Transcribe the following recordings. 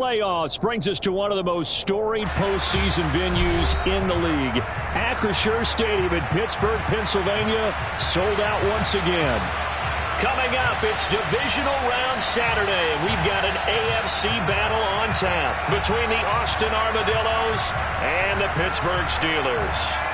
Playoffs brings us to one of the most storied postseason venues in the league. Acrisure Stadium in Pittsburgh, Pennsylvania, sold out once again. Coming up, it's Divisional Round Saturday, and we've got an AFC battle on tap between the Austin Armadillos and the Pittsburgh Steelers.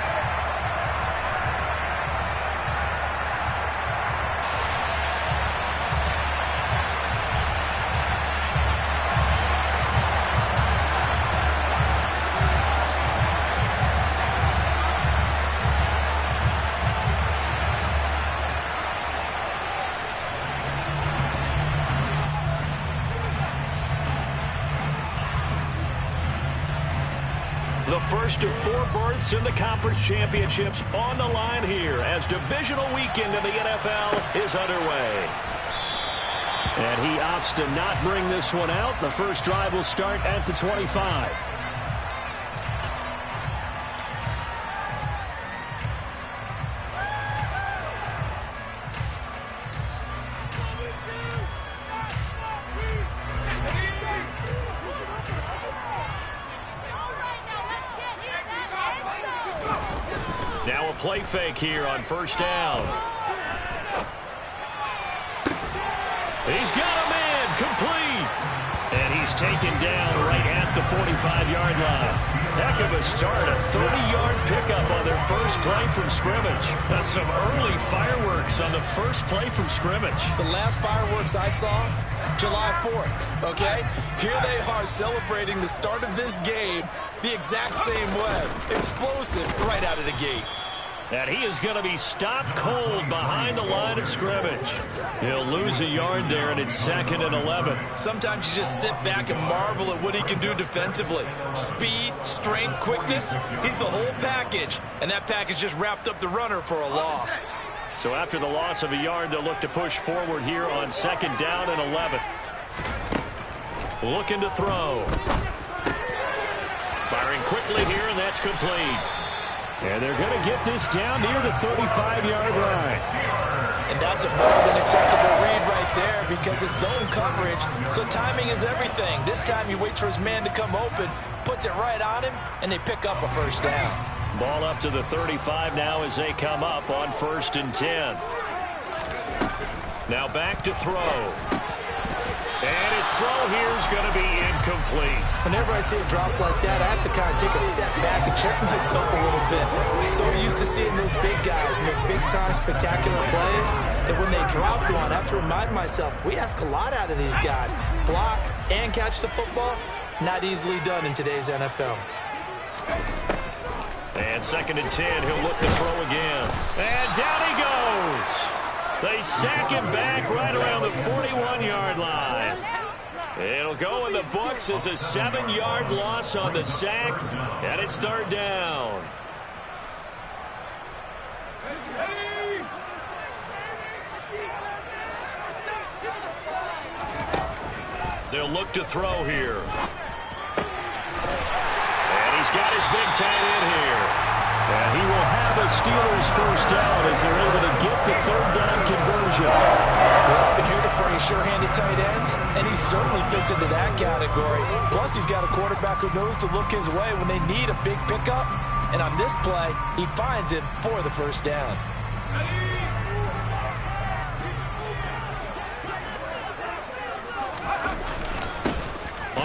The first of 4 berths in the conference championships on the line here as divisional weekend in the NFL is underway. And he opts to not bring this one out. The first drive will start at the 25. Now a play fake here on first down. He's got a man complete. And he's taken down right at the 45-yard line. Heck of a start, a 30-yard pickup on their first play from scrimmage. That's some early fireworks on the first play from scrimmage. The last fireworks I saw, July 4th, okay? Here they are celebrating the start of this game the exact same way. Explosive right out of the gate. And he is going to be stopped cold behind the line of scrimmage. He'll lose a yard there, and it's 2nd and 11. Sometimes you just sit back and marvel at what he can do defensively. Speed, strength, quickness, he's the whole package. And that package just wrapped up the runner for a loss. So after the loss of a yard, they'll look to push forward here on 2nd down and 11. Looking to throw. Firing quickly here, and that's complete. And they're going to get this down near the 35-yard line. And that's a more than acceptable read right there because it's zone coverage, so timing is everything. This time he waits for his man to come open, puts it right on him, and they pick up a first down. Ball up to the 35 now as they come up on 1st and 10. Now back to throw. And his throw here is going to be incomplete. Whenever I see a drop like that, I have to kind of take a step back and check myself a little bit. So used to seeing those big guys make big-time spectacular plays that when they drop one, I have to remind myself, we ask a lot out of these guys. Block and catch the football, not easily done in today's NFL. And 2nd and 10, he'll look to throw again. And down he goes. They sack him back right around the 41-yard line. It'll go in the books as a 7-yard loss on the sack, and it's 3rd down. They'll look to throw here. And he's got his big tight end here. And he will have a Steelers first down as they're able to get the 3rd down conversion. We often hear the phrase sure-handed tight ends, and he certainly fits into that category. Plus, he's got a quarterback who knows to look his way when they need a big pickup. And on this play, he finds it for the first down.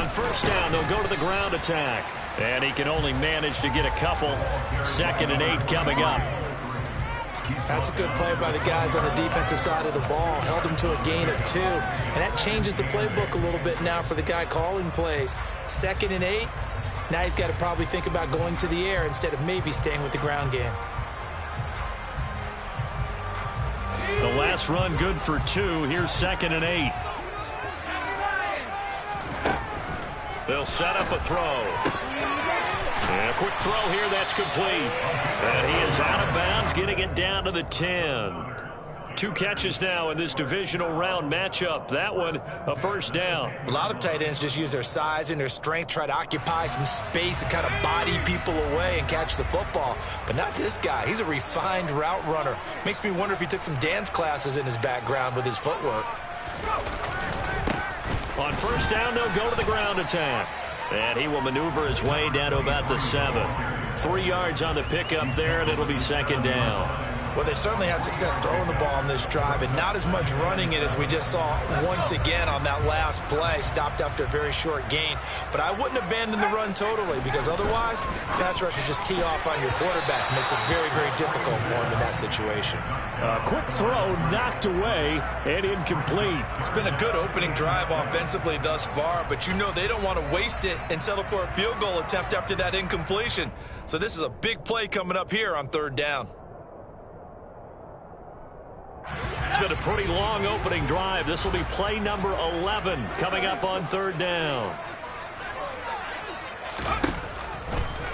On first down, they'll go to the ground attack. And he can only manage to get a couple. 2nd and 8 coming up. That's a good play by the guys on the defensive side of the ball. Held him to a gain of 2. And that changes the playbook a little bit now for the guy calling plays. 2nd and 8. Now he's got to probably think about going to the air instead of maybe staying with the ground game. The last run good for 2. Here's 2nd and 8. They'll set up a throw. And a quick throw here, that's complete. And he is out of bounds, getting it down to the 10. 2 catches now in this divisional round matchup. That one, a first down. A lot of tight ends just use their size and their strength, try to occupy some space and kind of body people away and catch the football. But not this guy. He's a refined route runner. Makes me wonder if he took some dance classes in his background with his footwork. On first down, they'll go to the ground attack. And he will maneuver his way down to about the 7. 3 yards on the pickup there, and it'll be second down. Well, they certainly had success throwing the ball on this drive, and not as much running it as we just saw once again on that last play. Stopped after a very short gain. But I wouldn't abandon the run totally, because otherwise, pass rushers just tee off on your quarterback. Makes it very, very difficult for him in that situation. Quick throw knocked away and incomplete. It's been a good opening drive offensively thus far, but you know they don't want to waste it and settle for a field goal attempt after that incompletion. So this is a big play coming up here on third down. It's been a pretty long opening drive. This will be play number 11 coming up on third down.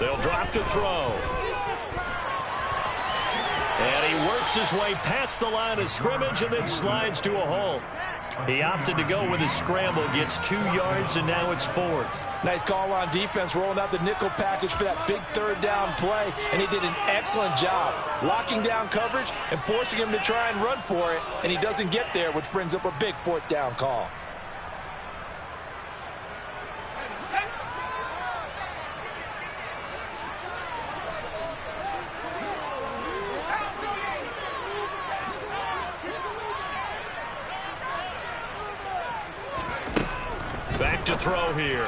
They'll drop to throw. And he works his way past the line of scrimmage and then slides to a halt. He opted to go with his scramble, gets 2 yards, and now it's 4th. Nice call on defense, rolling out the nickel package for that big third down play, and he did an excellent job locking down coverage and forcing him to try and run for it, and he doesn't get there, which brings up a big fourth down call. Back to throw here.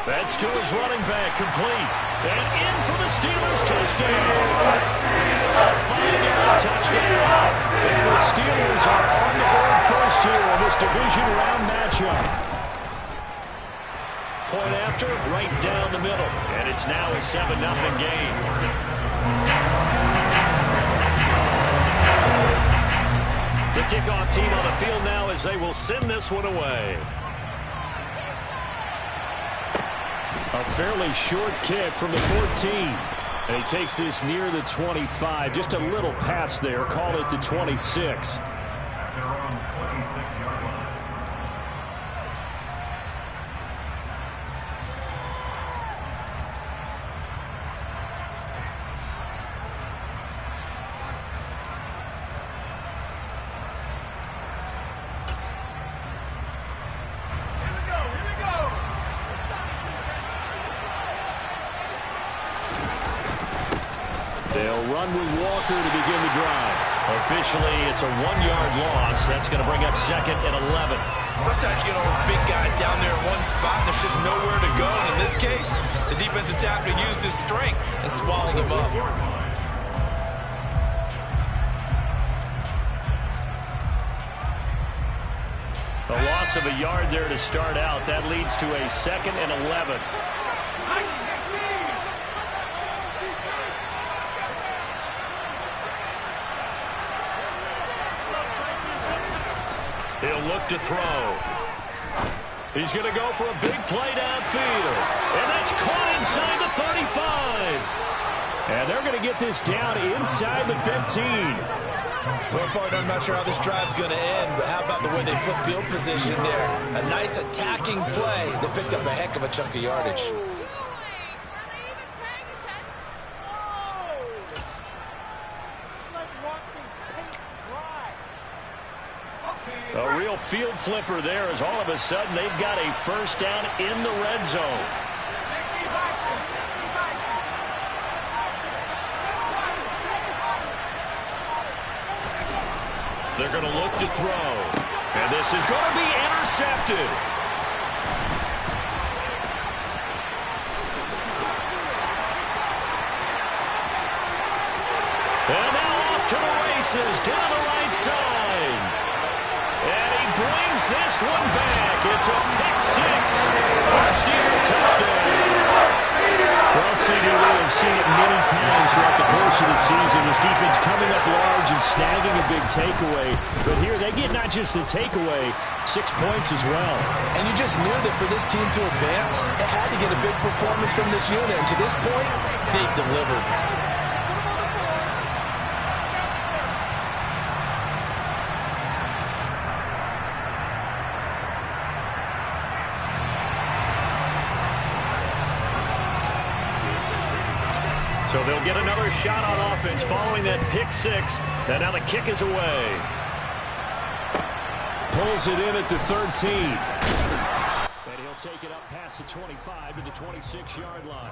That's to his running back, complete. And in for the Steelers touchdown. A 5-yard touchdown. And the Steelers are on the board first here in this division round matchup. Point after, right down the middle. And it's now a 7-0 game. The kickoff team on the field now as they will send this one away. A fairly short kick from the 14. And he takes this near the 25. Just a little pass there. Call it the 26. They'll run with Walker to begin the drive. Officially, it's a 1-yard loss. That's going to bring up second and 11. Sometimes you get all those big guys down there in one spot, and there's just nowhere to go. And in this case, the defensive tackle used his strength and swallowed him up. A loss of a yard there to start out. That leads to a second and 11. He'll look to throw. He's going to go for a big play downfield. And that's caught inside the 35. And they're going to get this down inside the 15. Well, partner, I'm not sure how this drive's going to end, but how about the way they flip field position there? A nice attacking play that picked up a heck of a chunk of yardage. A real field flipper there as all of a sudden they've got a first down in the red zone. They're going to look to throw. And this is going to be intercepted. And now off to the races down the right side. And he brings this one back. It's a pick six. First year touchdown. Well, CD, we have seen it many times throughout the course of the season. This defense coming up large and snagging a big takeaway. But here they get not just the takeaway, 6 points as well. And you just knew that for this team to advance, it had to get a big performance from this unit. And to this point, they've delivered. So they'll get another shot on offense following that pick six. And now the kick is away. Pulls it in at the 13. across the 25 to the 26-yard line.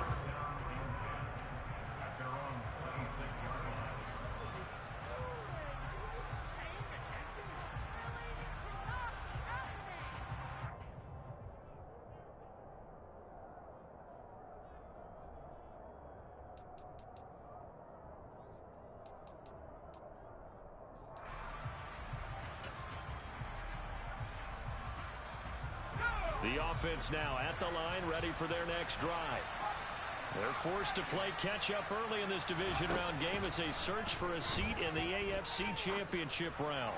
The offense now at the line, ready for their next drive. They're forced to play catch-up early in this division round game as they search for a seat in the AFC Championship round.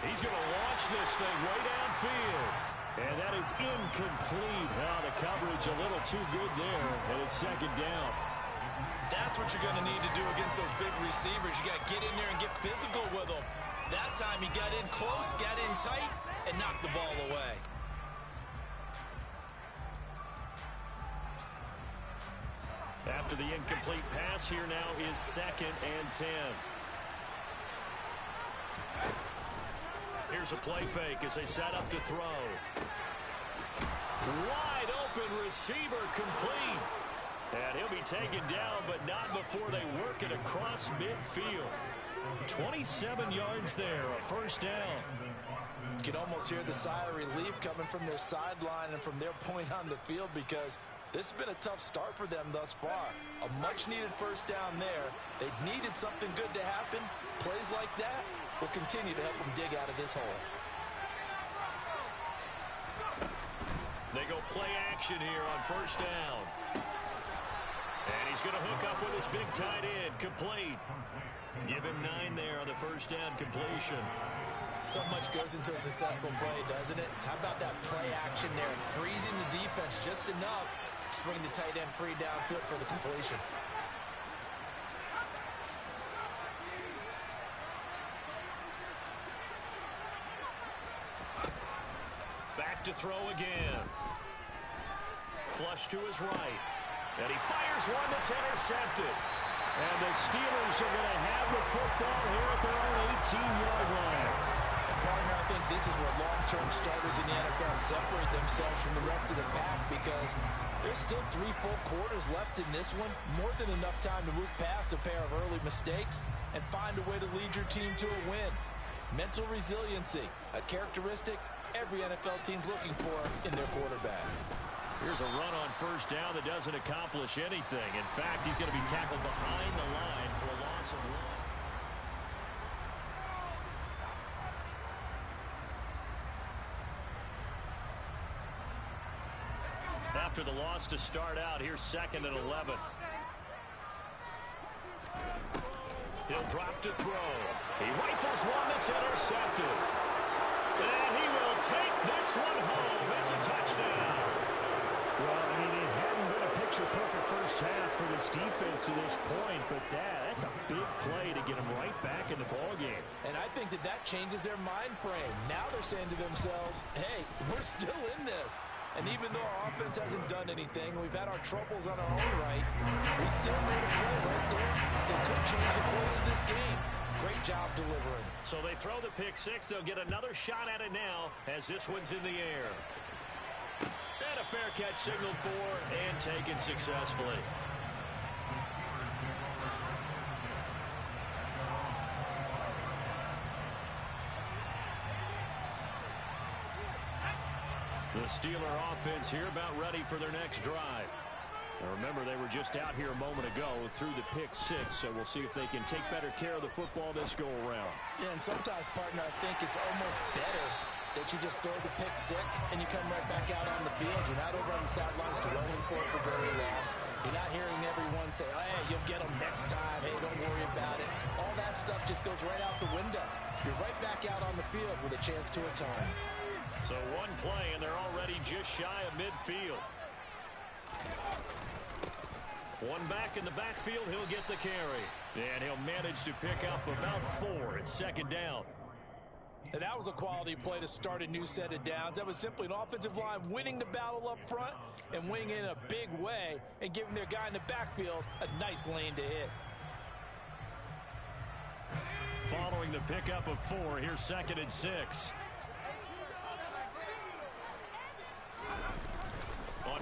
He's going to launch this thing way downfield. And that is incomplete. The coverage a little too good there, and it's second down. That's what you're going to need to do against those big receivers. You got to get in there and get physical with them. That time he got in close, got in tight, and knocked the ball away. After the incomplete pass, here now is 2nd and 10. Here's a play fake as they set up to throw. Wide open receiver complete. And he'll be taken down, but not before they work it across midfield. 27 yards there, a first down. You can almost hear the sigh of relief coming from their sideline and from their point on the field, because this has been a tough start for them thus far. A much-needed first down there. They needed something good to happen. Plays like that will continue to help them dig out of this hole. They go play action here on first down. And he's going to hook up with his big tight end, complete. Give him 9 there on the first down completion. So much goes into a successful play, doesn't it? How about that play action there? Freezing the defense just enough to bring the tight end free downfield for the completion. Back to throw again. Flush to his right. And he fires one that's intercepted. And the Steelers are going to have the football here at their own 18-yard line. Partner, I think this is where long-term starters in the NFL separate themselves from the rest of the pack, because there's still 3 full quarters left in this one. More than enough time to move past a pair of early mistakes and find a way to lead your team to a win. Mental resiliency, a characteristic every NFL team's looking for in their quarterback. Here's a run on first down that doesn't accomplish anything. In fact, he's going to be tackled behind the line for a loss of 1. After the loss to start out, here's 2nd and 11. He'll drop to throw. He rifles one that's intercepted. And he will take this one home. It's a touchdown. Well, I mean, it hadn't been a picture-perfect first half for this defense to this point, but that's a big play to get them right back in the ballgame. And I think that changes their mind frame. Now they're saying to themselves, hey, we're still in this. And even though our offense hasn't done anything, we've had our troubles on our own right, we still made a play right there that could change the course of this game. Great job delivering. So they throw the pick six. They'll get another shot at it now as this one's in the air. And a fair catch signaled for and taken successfully. The Steeler offense here about ready for their next drive. Now remember, they were just out here a moment ago through the pick six, so we'll see if they can take better care of the football this go-around. Yeah, and sometimes, partner, I think it's almost better that you just throw the pick six and you come right back out on the field. You're not over on the sidelines dwelling for it for very long. You're not hearing everyone say, oh, hey, you'll get them next time. Hey, don't worry about it. All that stuff just goes right out the window. You're right back out on the field with a chance to atone. So one play, and they're already just shy of midfield. One back in the backfield, he'll get the carry. And he'll manage to pick up about 4 at second down. And that was a quality play to start a new set of downs. That was simply an offensive line winning the battle up front and winning it in a big way and giving their guy in the backfield a nice lane to hit. Following the pickup of 4, here's 2nd and 6. On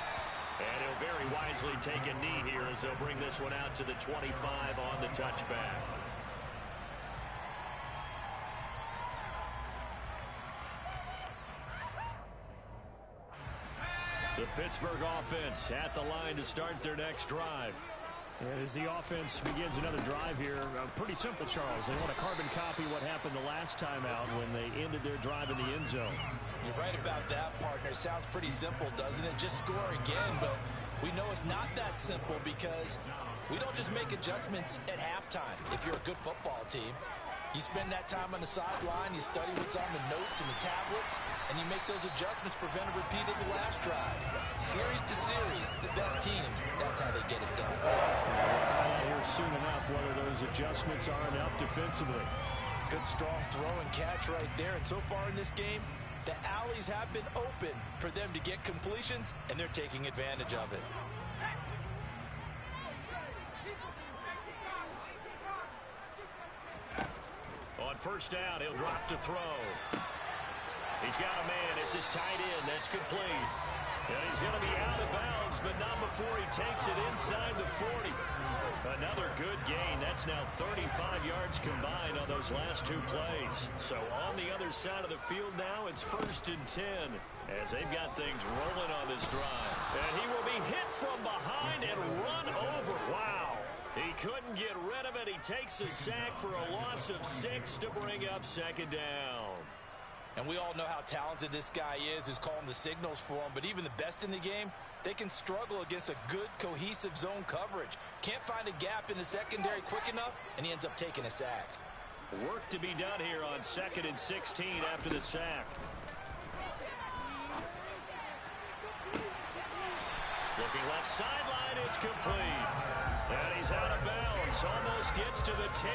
And he'll very wisely take a knee here as they'll bring this one out to the 25 on the touchback. The Pittsburgh offense at the line to start their next drive. As the offense begins another drive here, pretty simple, Charles. They want to carbon copy what happened the last time out when they ended their drive in the end zone. You're right about that, partner. Sounds pretty simple, doesn't it? Just score again, but we know it's not that simple because we don't just make adjustments at halftime if you're a good football team. You spend that time on the sideline, you study what's on the notes and the tablets, and you make those adjustments, prevent a repeat of the last drive. Series to series, the best teams, that's how they get it done. We'll find out here soon enough whether those adjustments are enough defensively. Good, strong throw and catch right there, and so far in this game, the alleys have been open for them to get completions, and they're taking advantage of it. On first down, he'll drop to throw. He's got a man. It's his tight end. That's complete. And he's going to be out of bounds, but not before he takes it inside the 40. Another good gain. That's now 35 yards combined on those last two plays. So on the other side of the field now, it's 1st and 10 as they've got things rolling on this drive. And he will be hit from behind and run over. Wow. He couldn't get rid of it. He takes a sack for a loss of 6 to bring up 2nd down. And we all know how talented this guy is who's calling the signals for him. But even the best in the game, they can struggle against a good, cohesive zone coverage. Can't find a gap in the secondary quick enough, and he ends up taking a sack. Work to be done here on 2nd and 16 after the sack. Looking left sideline, it's complete. And he's out of bounds, almost gets to the 10.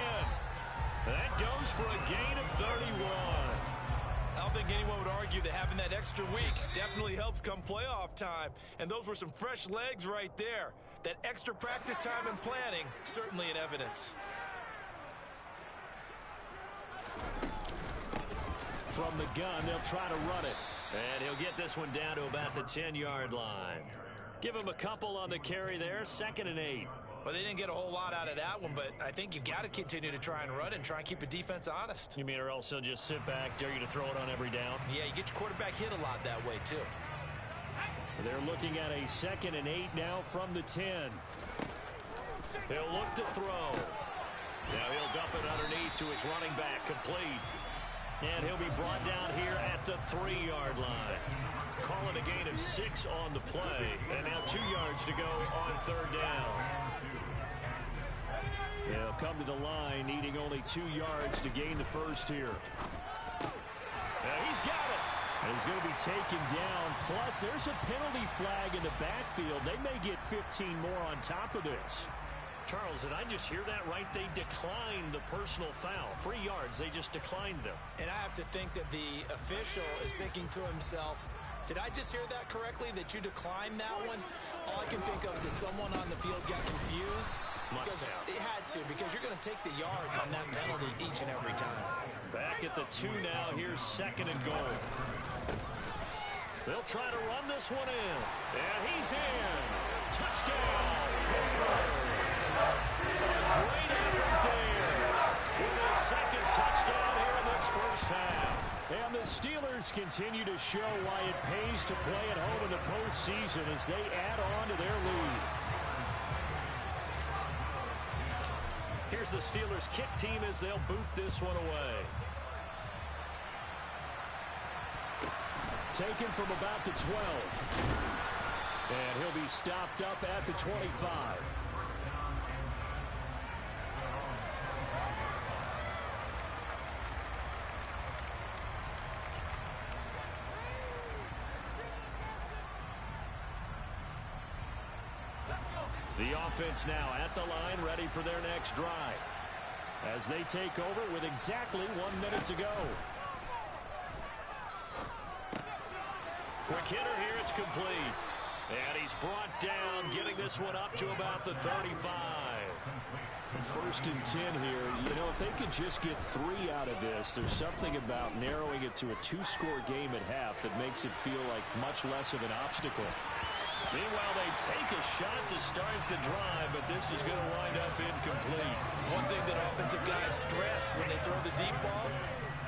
That goes for a gain of 31. I don't think anyone would argue that having that extra week definitely helps come playoff time. And those were some fresh legs right there. That extra practice time and planning, certainly in evidence. From the gun, they'll try to run it. And he'll get this one down to about the 10-yard line. Give him a couple on the carry there, 2nd and 8. Well, they didn't get a whole lot out of that one, but I think you've got to continue to try and run and try and keep the defense honest. You mean or else he'll just sit back, dare you to throw it on every down? Yeah, you get your quarterback hit a lot that way, too. They're looking at a 2nd and 8 now from the 10. He'll look to throw. Now he'll dump it underneath to his running back, complete. And he'll be brought down here at the 3-yard line. Call it a gain of 6 on the play. And now 2 yards to go on 3rd down. He'll come to the line, needing only 2 yards to gain the first here. Now he's got it. And he's going to be taken down. Plus, there's a penalty flag in the backfield. They may get 15 more on top of this. Charles, did I just hear that right? They declined the personal foul. 3 yards, they just declined them. And I have to think that the official is thinking to himself, did I just hear that correctly, that you declined that one? All I can think of is that someone on the field got confused. Because it had to, because you're going to take the yards on that penalty each and every time. Back at the 2 now. Here's 2nd and goal. They'll try to run this one in. And he's in. Touchdown, Pittsburgh. Great effort there. With his 2nd touchdown here in this first half. And the Steelers continue to show why it pays to play at home in the postseason as they add on to their lead. Here's the Steelers kick team as they'll boot this one away. Taken from about the 12. And he'll be stopped up at the 25. The offense now at the line, ready for their next drive. As they take over with exactly 1 minute to go. Quick hitter here, it's complete. And he's brought down, getting this one up to about the 35. 1st and 10 here. You know, if they could just get 3 out of this, there's something about narrowing it to a 2-score game at half that makes it feel like much less of an obstacle. Meanwhile, they take a shot to start the drive, but this is going to wind up incomplete. One thing that offensive guys stress when they throw the deep ball,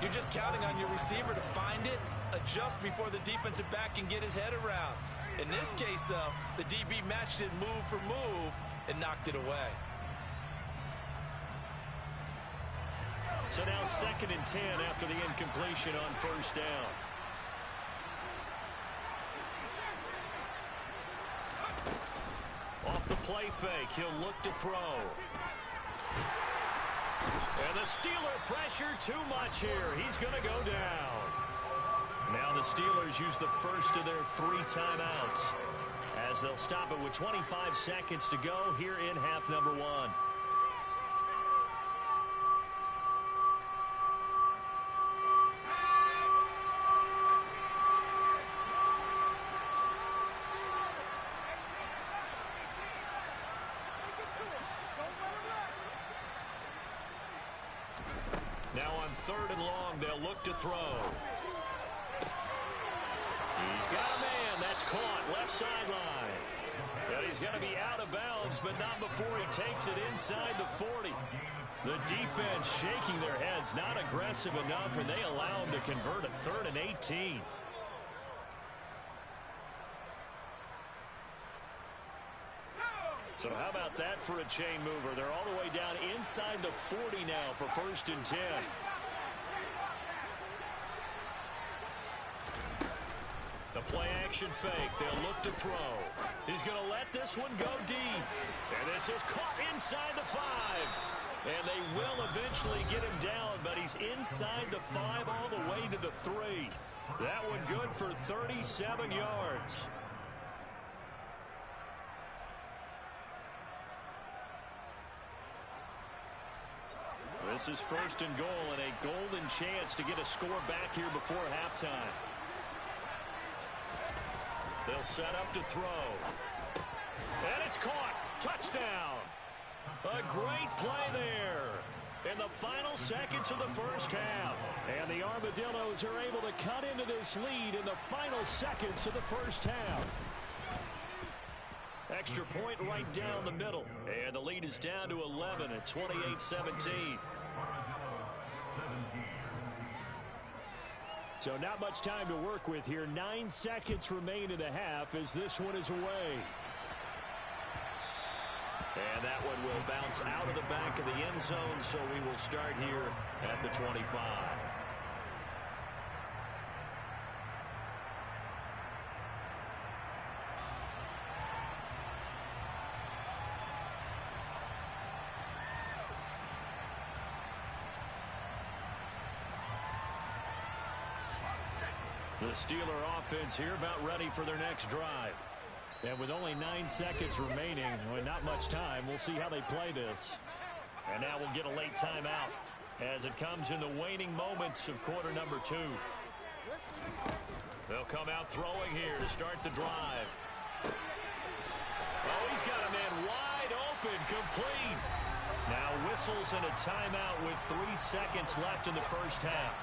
you're just counting on your receiver to find it, adjust before the defensive back can get his head around. In this case, though, the DB matched it move for move and knocked it away. So now 2nd and 10 after the incompletion on first down. Off the play fake, he'll look to throw. And the Steeler pressure too much here. He's going to go down. Now the Steelers use the first of their 3 timeouts as they'll stop it with 25 seconds to go here in half number 1. Now on 3rd and long, they'll look to throw. He's got a man. That's caught. Left sideline. Well, he's going to be out of bounds, but not before he takes it inside the 40. The defense shaking their heads, not aggressive enough, and they allow him to convert a 3rd and 18. So how about that for a chain mover? They're all the way down inside the 40 now for 1st and 10. The play action fake. They'll look to throw. He's going to let this one go deep. And this is caught inside the 5. And they will eventually get him down, but he's inside the 5 all the way to the 3. That one good for 37 yards. This is 1st and goal and a golden chance to get a score back here before halftime. They'll set up to throw. And it's caught. Touchdown. A great play there in the final seconds of the first half. And the Armadillos are able to cut into this lead in the final seconds of the first half. Extra point right down the middle. And the lead is down to 11 at 28-17. So not much time to work with here. 9 seconds remain in the half as this one is away. And that one will bounce out of the back of the end zone, so we will start here at the 25. The Steeler offense here about ready for their next drive. And with only 9 seconds remaining, well, not much time, we'll see how they play this. And now we'll get a late timeout as it comes in the waning moments of quarter number 2. They'll come out throwing here to start the drive. Oh, he's got a man wide open, complete. Now whistles and a timeout with 3 seconds left in the first half.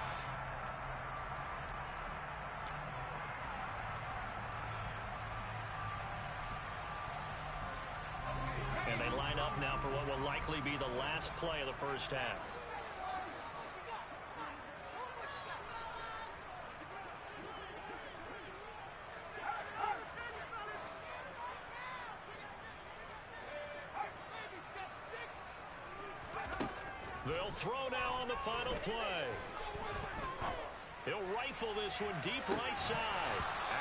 And they line up now for what will likely be the last play of the first half. They'll throw now on the final play. He'll rifle this one deep right side.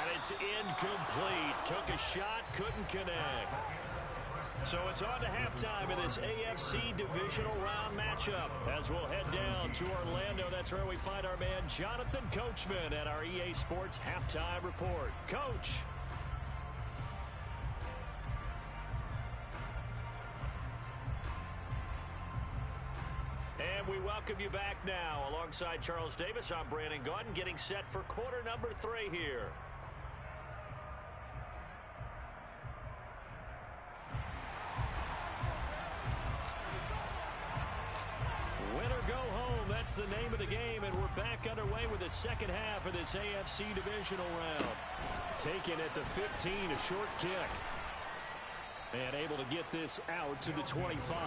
And it's incomplete. Took a shot, couldn't connect. So it's on to halftime in this AFC divisional round matchup. As we'll head down to Orlando, that's where we find our man Jonathan Coachman at our EA Sports Halftime Report. Coach. And we welcome you back now. Alongside Charles Davis, I'm Brandon Gaudin, getting set for quarter number 3 here. Win or go home, that's the name of the game, and we're back underway with the second half of this AFC divisional round. Taken at the 15, a short kick. And able to get this out to the 25.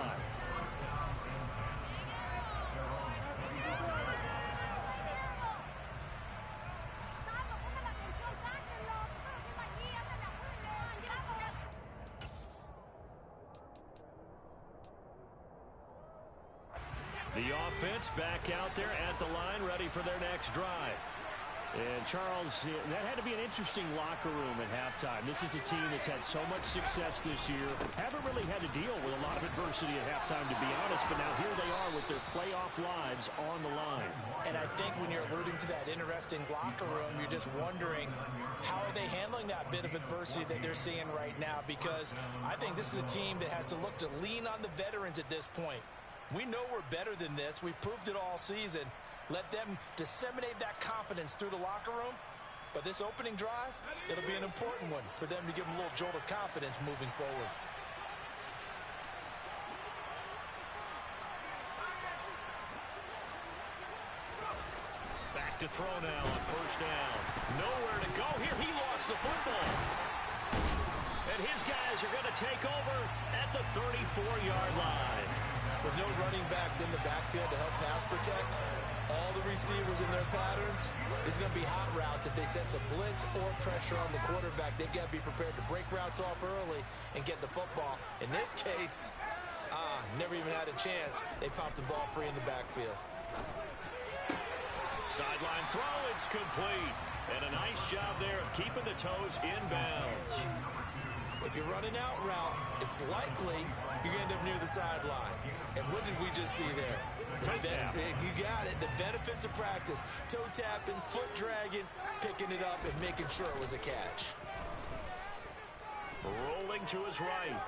The offense back out there at the line, ready for their next drive. And, Charles, that had to be an interesting locker room at halftime. This is a team that's had so much success this year. Haven't really had to deal with a lot of adversity at halftime, to be honest. But now here they are with their playoff lives on the line. And I think when you're alluding to that interesting locker room, you're just wondering how are they handling that bit of adversity that they're seeing right now? Because I think this is a team that has to look to lean on the veterans at this point. We know we're better than this. We've proved it all season. Let them disseminate that confidence through the locker room. But this opening drive, it'll be an important one for them to give them a little jolt of confidence moving forward. Back to throw now on first down. Nowhere to go here. He lost the football. And his guys are going to take over at the 34-yard line. With no running backs in the backfield to help pass protect, all the receivers in their patterns, it's going to be hot routes. If they sense a blitz or pressure on the quarterback, they've got to be prepared to break routes off early and get the football. In this case, never even had a chance. They popped the ball free in the backfield. Sideline throw, it's complete. And a nice job there of keeping the toes in bounds. If you're running out route, it's likely you're going to end up near the sideline. And what did we just see there? Toe tap. You got it. The benefits of practice. Toe tapping, foot dragging, picking it up, and making sure it was a catch. Rolling to his right.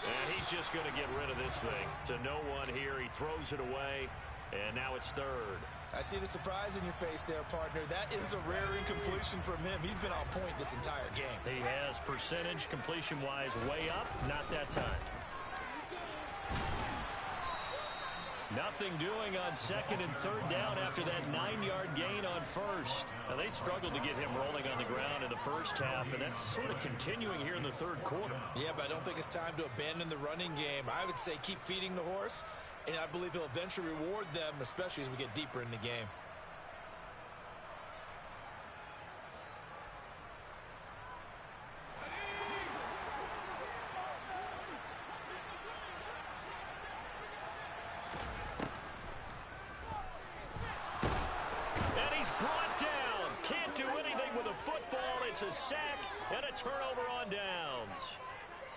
And he's just going to get rid of this thing. To no one here. He throws it away. And now it's third. I see the surprise in your face there, partner. That is a rare incompletion from him. He's been on point this entire game. He has percentage completion-wise way up. Not that time. Nothing doing on second and third down after that 9-yard gain on first. Now, they struggled to get him rolling on the ground in the first half, and that's sort of continuing here in the third quarter. Yeah, but I don't think it's time to abandon the running game. I would say keep feeding the horse, and I believe he'll eventually reward them, especially as we get deeper in the game. It's a sack and a turnover on downs.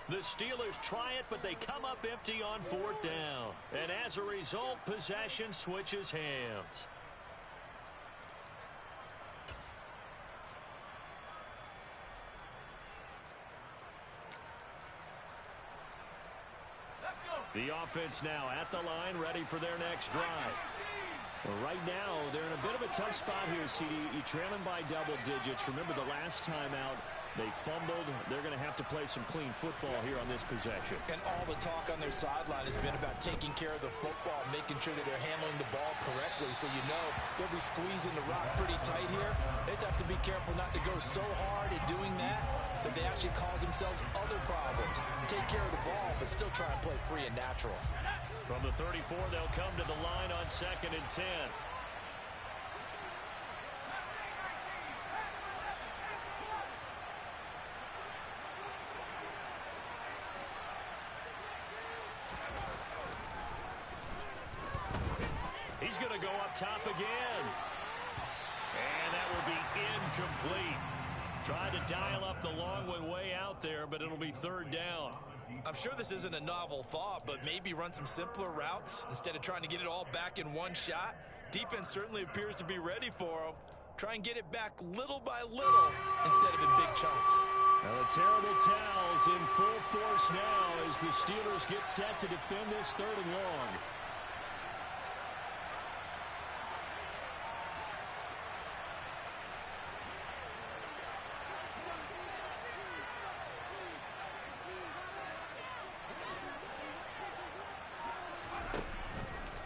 The Steelers try it, but they come up empty on fourth down. And as a result, possession switches hands. The offense now at the line, ready for their next drive. Well, right now, they're in a bit of a tough spot here, CD. You're trailing by double digits. Remember the last time out, they fumbled. They're going to have to play some clean football here on this possession. And all the talk on their sideline has been about taking care of the football, making sure that they're handling the ball correctly. So you know they'll be squeezing the rock pretty tight here. They just have to be careful not to go so hard in doing that they actually cause themselves other problems. Take care of the ball, but still try and play free and natural. From the 34, they'll come to the line on 2nd and 10. He's going to go up top again. And that will be incomplete. Tried to dial up the long one way out there, but it'll be third down. I'm sure this isn't a novel thought, but maybe run some simpler routes instead of trying to get it all back in one shot. Defense certainly appears to be ready for them. Try and get it back little by little instead of in big chunks. Now the terrible towels in full force now as the Steelers get set to defend this 3rd and long.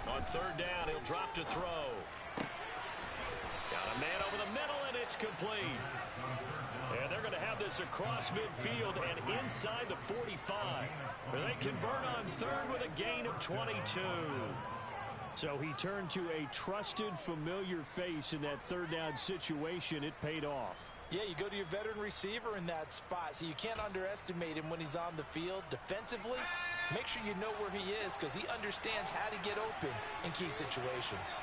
On 3rd down, he'll drop to throw. Got a man over the middle, and it's It's complete. And they're going to have this across midfield and inside the 45. They convert on third with a gain of 22. So he turned to a trusted, familiar face in that third down situation. It paid off. Yeah, you go to your veteran receiver in that spot, so you can't underestimate him when he's on the field defensively. Make sure you know where he is because he understands how to get open in key situations.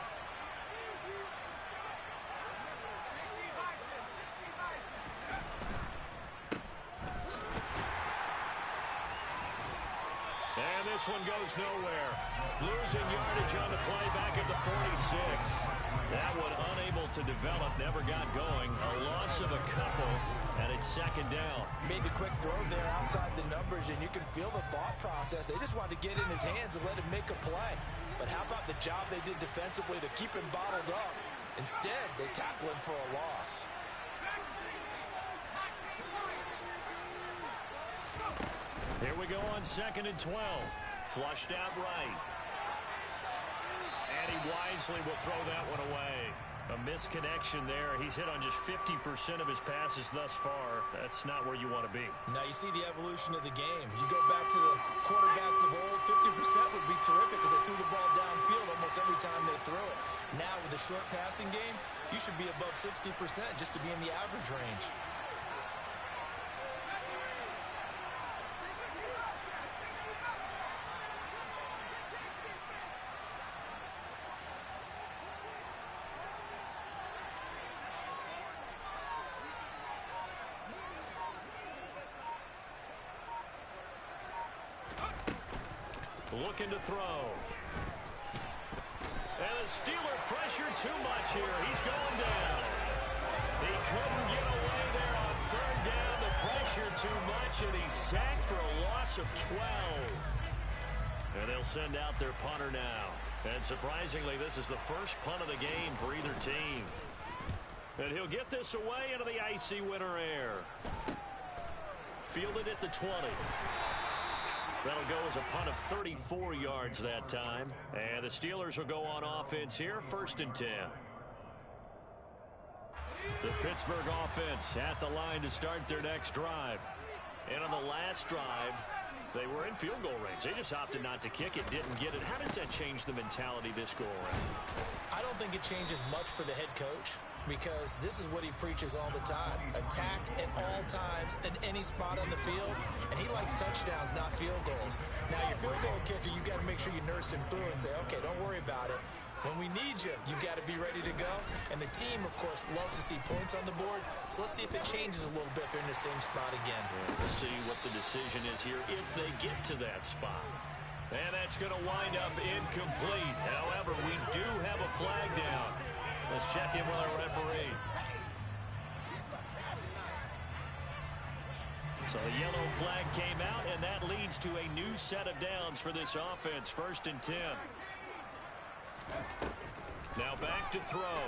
And this one goes nowhere. Losing yardage on the play back at the 46. That one unable to develop, never got going. A loss of a couple, and it's second down. Made the quick throw there outside the numbers, and you can feel the thought process. They just wanted to get in his hands and let him make a play. But how about the job they did defensively to keep him bottled up? Instead, they tackle him for a loss. Here we go on 2nd and 12. Flushed out right. And he wisely will throw that one away. A misconnection there. He's hit on just 50% of his passes thus far. That's not where you want to be. Now you see the evolution of the game. You go back to the quarterbacks of old, 50% would be terrific because they threw the ball downfield almost every time they threw it. Now with the short passing game, you should be above 60% just to be in the average range. Looking to throw. And the Steeler pressure too much here. He's going down. He couldn't get away there on third down. The pressure too much, and he's sacked for a loss of 12. And they'll send out their punter now. And surprisingly, this is the first punt of the game for either team. And he'll get this away into the icy winter air. Fielded at the 20. That'll go as a punt of 34 yards that time. And the Steelers will go on offense here, 1st and 10. The Pittsburgh offense at the line to start their next drive. And on the last drive, they were in field goal range. They just opted not to kick it, didn't get it. How does that change the mentality this go around? I don't think it changes much for the head coach because this is what he preaches all the time. Attack at all times in any spot on the field, and he likes touchdowns, not field goals. Now, your field goal kicker, you got to make sure you nurse him through and say, okay, don't worry about it. When we need you, you've got to be ready to go. And the team, of course, loves to see points on the board. So let's see if it changes a little bit if they're in the same spot again. We'll see what the decision is here if they get to that spot. And that's going to wind up incomplete. However, we do have a flag down. Let's check in with our referee. So the yellow flag came out, and that leads to a new set of downs for this offense. 1st and 10. Now back to throw.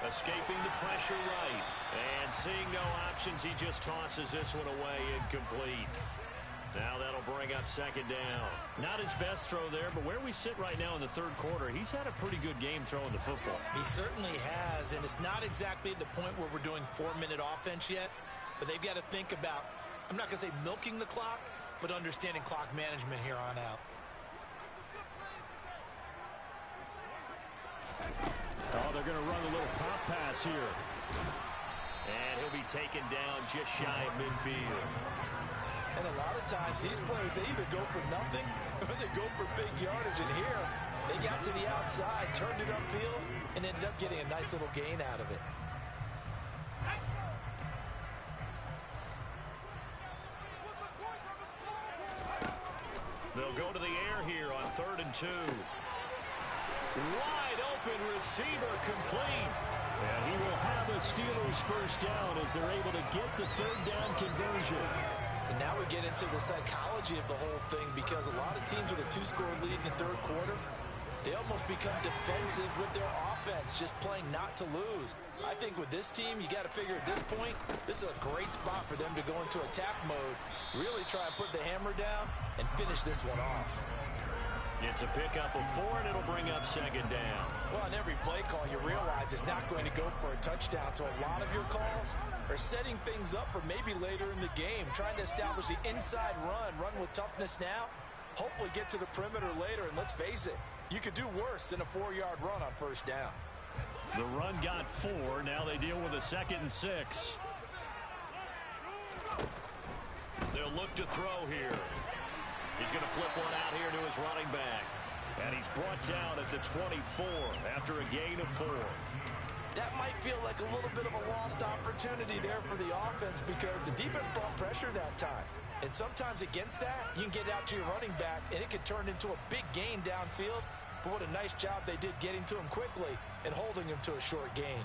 Escaping the pressure right. And seeing no options, he just tosses this one away, incomplete. Now that'll bring up 2nd down. Not his best throw there, but where we sit right now in the 3rd quarter, he's had a pretty good game throwing the football. He certainly has, and it's not exactly at the point where we're doing 4-minute offense yet, but they've got to think about, I'm not going to say milking the clock, but understanding clock management here on out. Oh, they're going to run a little pop pass here. And he'll be taken down just shy of midfield. And a lot of times, these plays, they either go for nothing or they go for big yardage. And here, they got to the outside, turned it upfield, and ended up getting a nice little gain out of it. They'll go to the air here on 3rd and 2. Wide open receiver complete. And he will have a Steelers first down as they're able to get the 3rd down conversion. And now we get into the psychology of the whole thing because a lot of teams with a 2-score lead in the 3rd quarter, they almost become defensive with their offense, just playing not to lose. I think with this team, you got to figure at this point, this is a great spot for them to go into attack mode, really try and put the hammer down and finish this one off. It's a pickup of 4, and it'll bring up second down. Well, on every play call, you realize it's not going to go for a touchdown. So a lot of your calls are setting things up for maybe later in the game, trying to establish the inside run with toughness now, hopefully get to the perimeter later. And let's face it, you could do worse than a 4-yard run on first down. The run got 4. Now they deal with a 2nd and 6. They'll look to throw here. He's going to flip one out here to his running back. And he's brought down at the 24 after a gain of 4. That might feel like a little bit of a lost opportunity there for the offense because the defense brought pressure that time. And sometimes against that, you can get out to your running back, and it could turn into a big gain downfield. But what a nice job they did getting to him quickly and holding him to a short gain.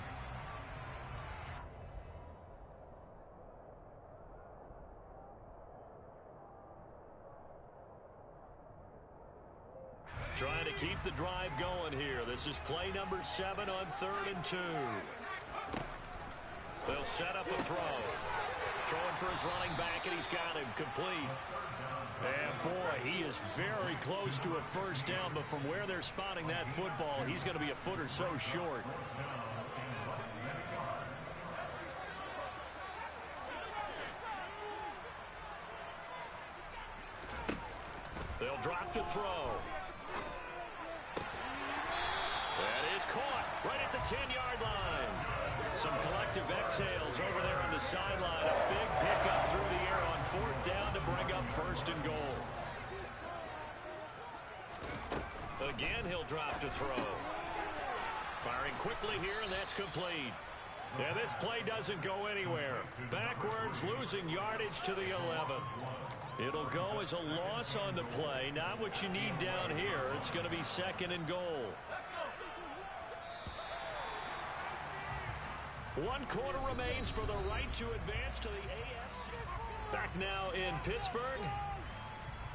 Trying to keep the drive going here. This is play number 7 on 3rd and 2. They'll set up a throw. Throwing for his running back, and he's got him complete. And boy, he is very close to a first down, but from where they're spotting that football, he's going to be a foot or so short. They'll drop to throw. That is caught right at the 10-yard line. Some collective exhales over there on the sideline. A big pickup through the air on 4th down to bring up 1st and goal. Again, he'll drop to throw. Firing quickly here, and that's complete. Yeah, this play doesn't go anywhere. Backwards, losing yardage to the 11. It'll go as a loss on the play. Not what you need down here. It's going to be 2nd and goal. 1 quarter remains for the right to advance to the AFC. Back now in Pittsburgh.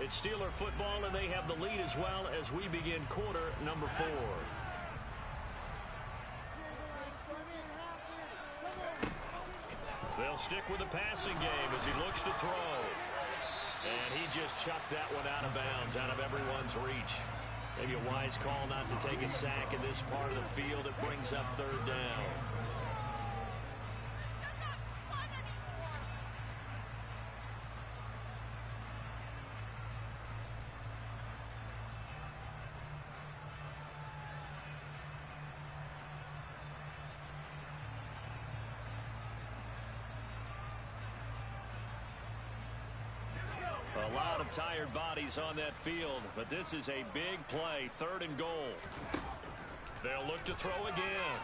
It's Steeler football, and they have the lead as well as we begin quarter number 4. They'll stick with the passing game as he looks to throw. And he just chucked that one out of bounds, out of everyone's reach. Maybe a wise call not to take a sack in this part of the field. It brings up 3rd down. A lot of tired bodies on that field, but this is a big play, 3rd and goal. They'll look to throw again.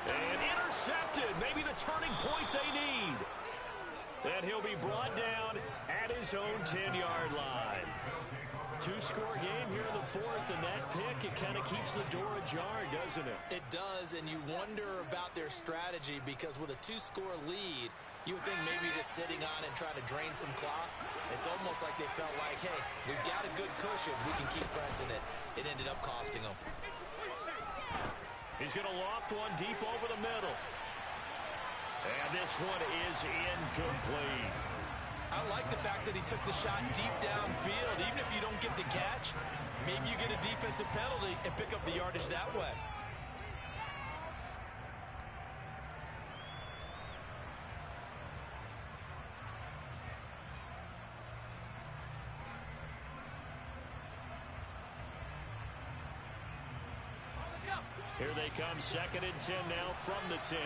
And intercepted, maybe the turning point they need. And he'll be brought down at his own 10-yard line. 2-score game here in the 4th, and that pick, it kind of keeps the door ajar, doesn't it? It does, and you wonder about their strategy because with a 2-score lead, you would think maybe just sitting on and trying to drain some clock. It's almost like they felt like, hey, we've got a good cushion. We can keep pressing it. It ended up costing them. He's going to loft one deep over the middle. And this one is incomplete. I like the fact that he took the shot deep downfield. Even if you don't get the catch, maybe you get a defensive penalty and pick up the yardage that way. Here they come, 2nd and 10 now from the 10.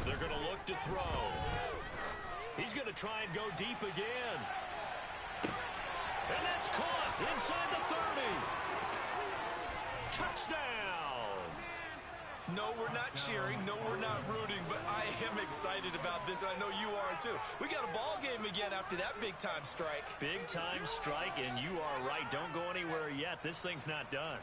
They're going to look to throw. He's going to try and go deep again. And that's caught inside the 30. Touchdown! No, we're not cheering. No, we're not rooting, but I am excited about this. I know you are too. We got a ball game again after that big-time strike. Big-time strike, and you are right. Don't go anywhere yet. This thing's not done.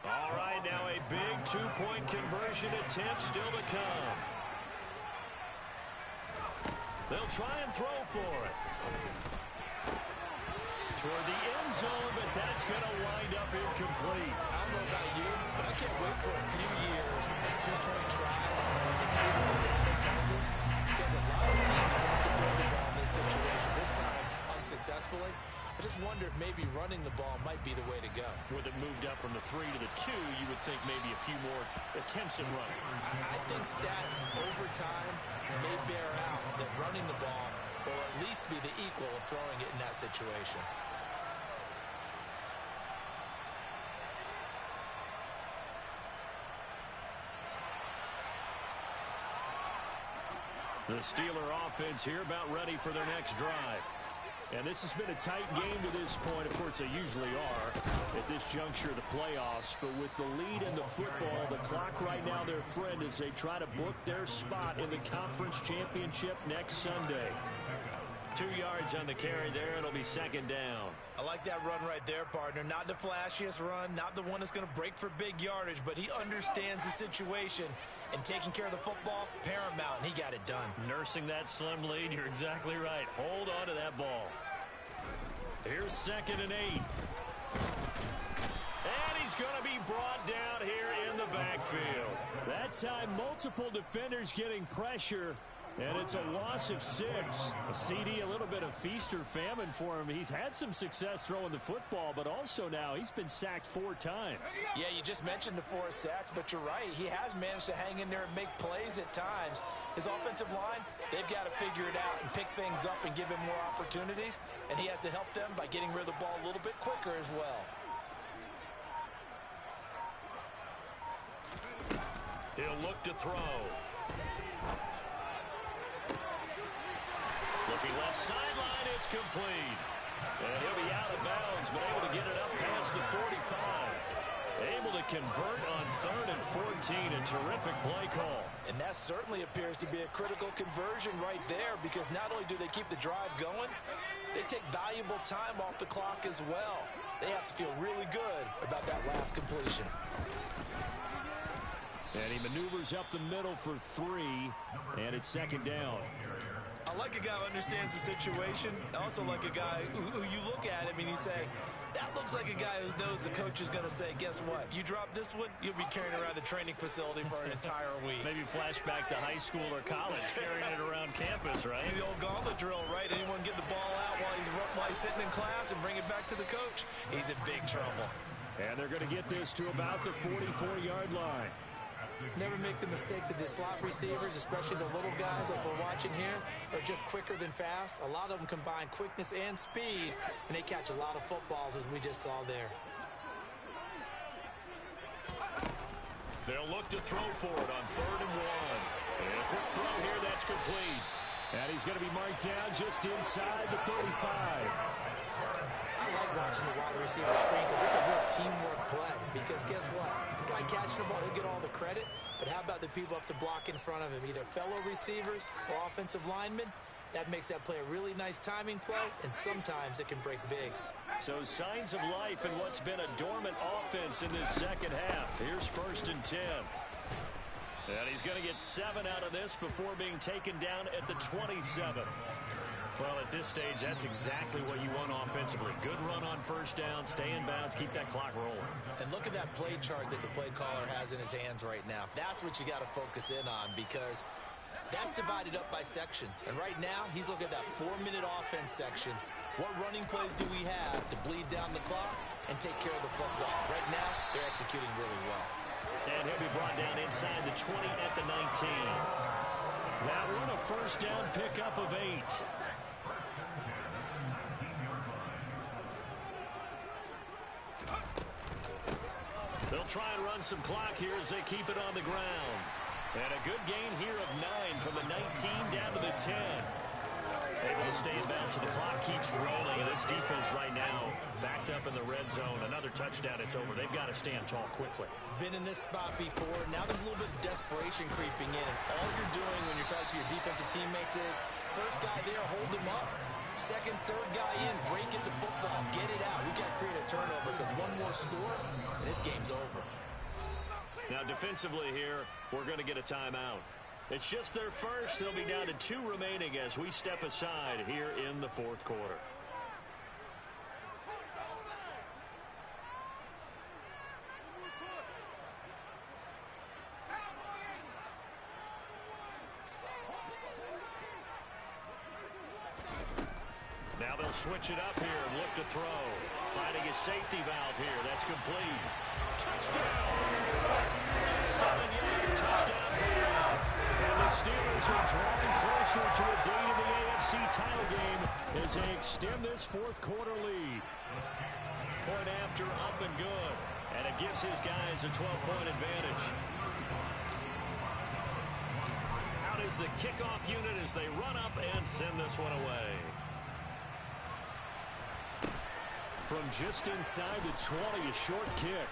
All right, now a big Two-point conversion attempt still to come. They'll try and throw for it. Toward the end zone, but that's going to wind up incomplete. I don't know about you, but I can't wait for a few years at two-point tries and see what the data tells us. Because a lot of teams want to throw the ball in this situation. This time, unsuccessfully. I just wonder if maybe running the ball might be the way to go. With it moved up from the 3 to the 2, you would think maybe a few more attempts at running. I think stats over time may bear out that running the ball will at least be the equal of throwing it in that situation. The Steeler offense here about ready for their next drive. And this has been a tight game to this point. Of course, they usually are at this juncture of the playoffs. But with the lead in the football, the clock right now their friend as they try to book their spot in the conference championship next Sunday. 2 yards on the carry there. It'll be second down. I like that run right there, partner. Not the flashiest run, not the one that's going to break for big yardage, but he understands the situation, and taking care of the football, paramount, and he got it done. Nursing that slim lead, you're exactly right. Hold on to that ball. Here's 2nd and 8. And he's going to be brought down here in the backfield. That time, multiple defenders getting pressure. And it's a loss of 6. A CD, a little bit of feast or famine for him. He's had some success throwing the football, but also now he's been sacked 4 times. Yeah, you just mentioned the 4 sacks, but you're right. He has managed to hang in there and make plays at times. His offensive line, they've got to figure it out and pick things up and give him more opportunities. And he has to help them by getting rid of the ball a little bit quicker as well. He'll look to throw. Looking left sideline, it's complete. And he'll be out of bounds, but able to get it up past the 45. Able to convert on 3rd and 14. A terrific play call. And that certainly appears to be a critical conversion right there, because not only do they keep the drive going, they take valuable time off the clock as well. They have to feel really good about that last completion. And he maneuvers up the middle for 3, and it's 2nd down. I like a guy who understands the situation. I also like a guy who you look at him and you say, that looks like a guy who knows the coach is going to say, guess what? You drop this one, you'll be carrying around the training facility for an entire week. Maybe flashback to high school or college, carrying it around campus, right? The old gauntlet drill, right? Anyone get the ball out while he's sitting in class and bring it back to the coach? He's in big trouble. And they're going to get this to about the 44-yard line. Never make the mistake that the slot receivers, especially the little guys like we're watching here, are just quicker than fast. A lot of them combine quickness and speed, and they catch a lot of footballs, as we just saw there. They'll look to throw for it on 3rd and 1. And a quick throw here, that's complete. And he's going to be marked down just inside the 35. I like watching the wide receiver screen because it's a real teamwork play. Because guess what? The guy catching the ball, he'll get all the credit. But how about the people up to block in front of him? Either fellow receivers or offensive linemen. That makes that play a really nice timing play, and sometimes it can break big. So signs of life in what's been a dormant offense in this second half. Here's 1st and 10. And he's going to get 7 out of this before being taken down at the 27. Well, at this stage, that's exactly what you want offensively. Good run on 1st down, stay in bounds, keep that clock rolling. And look at that play chart that the play caller has in his hands right now. That's what you got to focus in on, because that's divided up by sections. And right now, he's looking at that 4-minute offense section. What running plays do we have to bleed down the clock and take care of the football? Right now, they're executing really well. And he'll be brought down inside the 20 at the 19. That one a 1st down pickup of 8. They'll try and run some clock here as they keep it on the ground. And a good gain here of 9 from the 19 down to the 10. Able to stay in bounds, so the clock keeps rolling. And this defense right now backed up in the red zone. Another touchdown, it's over. They've got to stand tall quickly. Been in this spot before. Now there's a little bit of desperation creeping in. And all you're doing when you're talking to your defensive teammates is, first guy there, hold him up. Second, third guy in, break it the football, get it out. We got to create a turnover because one more score, and this game's over. Now defensively here, we're going to get a timeout. It's just their first. They'll be down to 2 remaining as we step aside here in the fourth quarter. Now they'll switch it up here and look to throw. Finding a safety valve here. That's complete. Touchdown! 7-yard touchdown pass. And the Steelers are drawing closer to a date in the AFC title game as they extend this fourth quarter lead. Point after, up and good. And it gives his guys a 12-point advantage. Out is the kickoff unit as they run up and send this one away. From just inside the 20, a short kick.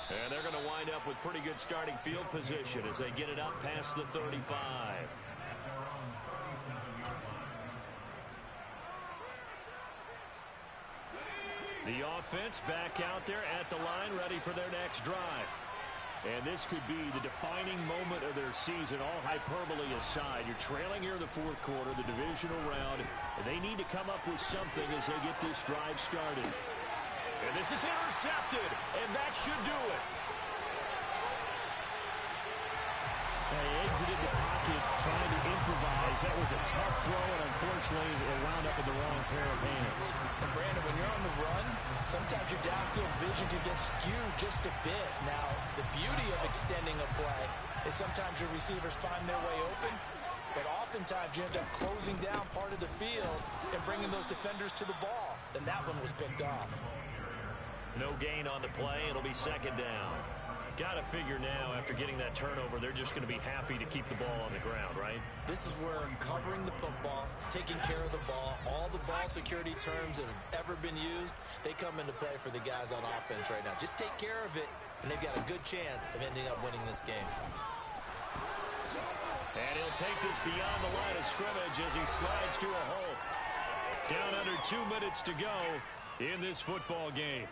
And they're going to wind up with pretty good starting field position as they get it up past the 35. The offense back out there at the line, ready for their next drive. And this could be the defining moment of their season, all hyperbole aside. You're trailing here in the fourth quarter, the divisional round, and they need to come up with something as they get this drive started. And this is intercepted, and that should do it. They exited the pocket trying to improvise. That was a tough throw, and unfortunately, it wound up in the wrong pair of hands. And Brandon, when you're on the run, sometimes your downfield vision can get skewed just a bit. Now, the beauty of extending a play is sometimes your receivers find their way open, but oftentimes you end up closing down part of the field and bringing those defenders to the ball. And that one was picked off. No gain on the play. It'll be second down. Got to figure now, after getting that turnover, they're just going to be happy to keep the ball on the ground, right? This is where covering the football, taking care of the ball, all the ball security terms that have ever been used, they come into play for the guys on offense right now. Just take care of it, and they've got a good chance of ending up winning this game. And he'll take this beyond the line of scrimmage as he slides to a hole. Down under 2 minutes to go in this football game.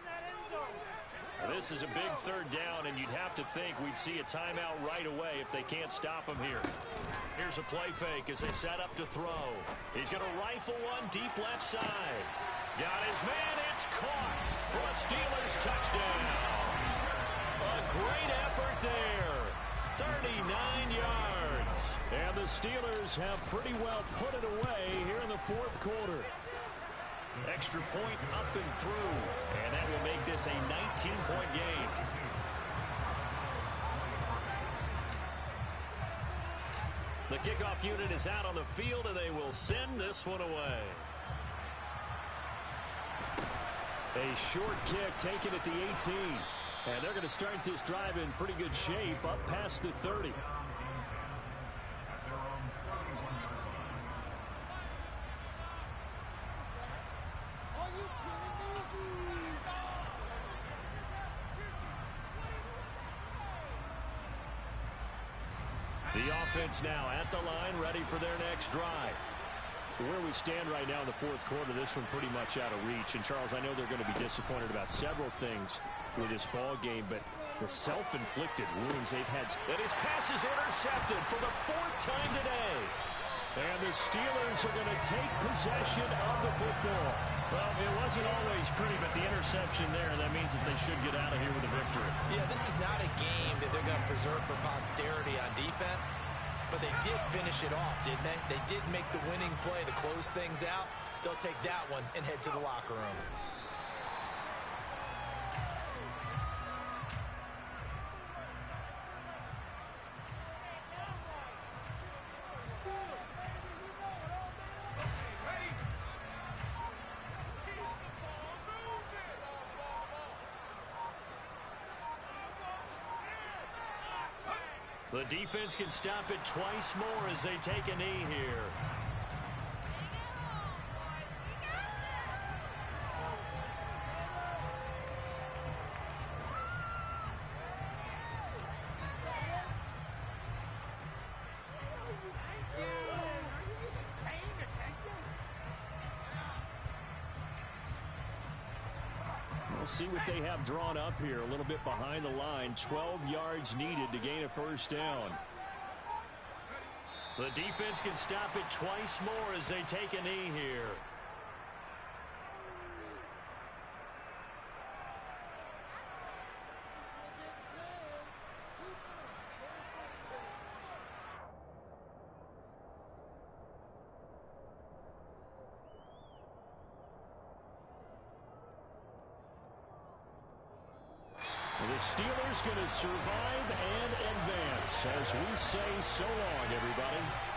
Now, this is a big third down, and you'd have to think we'd see a timeout right away if they can't stop him here. Here's a play fake as they set up to throw. He's going to rifle one deep left side. Got his man. It's caught for a Steelers touchdown. A great effort there. 39 yards. And the Steelers have pretty well put it away here in the fourth quarter. Extra point up and through, and that will make this a 19-point game. The kickoff unit is out on the field, and they will send this one away. A short kick taken at the 18. And they're going to start this drive in pretty good shape up past the 30. The offense now at the line, ready for their next drive. Where we stand right now in the fourth quarter, this one pretty much out of reach. And, Charles, I know they're going to be disappointed about several things with this ball game, but the self-inflicted wounds they've had. And his pass is intercepted for the 4th time today. And the Steelers are going to take possession of the football. Well, it wasn't always pretty, but the interception there, that means that they should get out of here with a victory. Yeah, this is not a game that they're going to preserve for posterity on defense, but they did finish it off, didn't they? They did make the winning play to close things out. They'll take that one and head to the locker room. The defense can stop it twice more as they take a knee here. see what they have drawn up here. A little bit behind the line. 12 yards needed to gain a first down. The defense can stop it twice more as they take a knee here. The Steelers going to survive and advance as we say so long, everybody.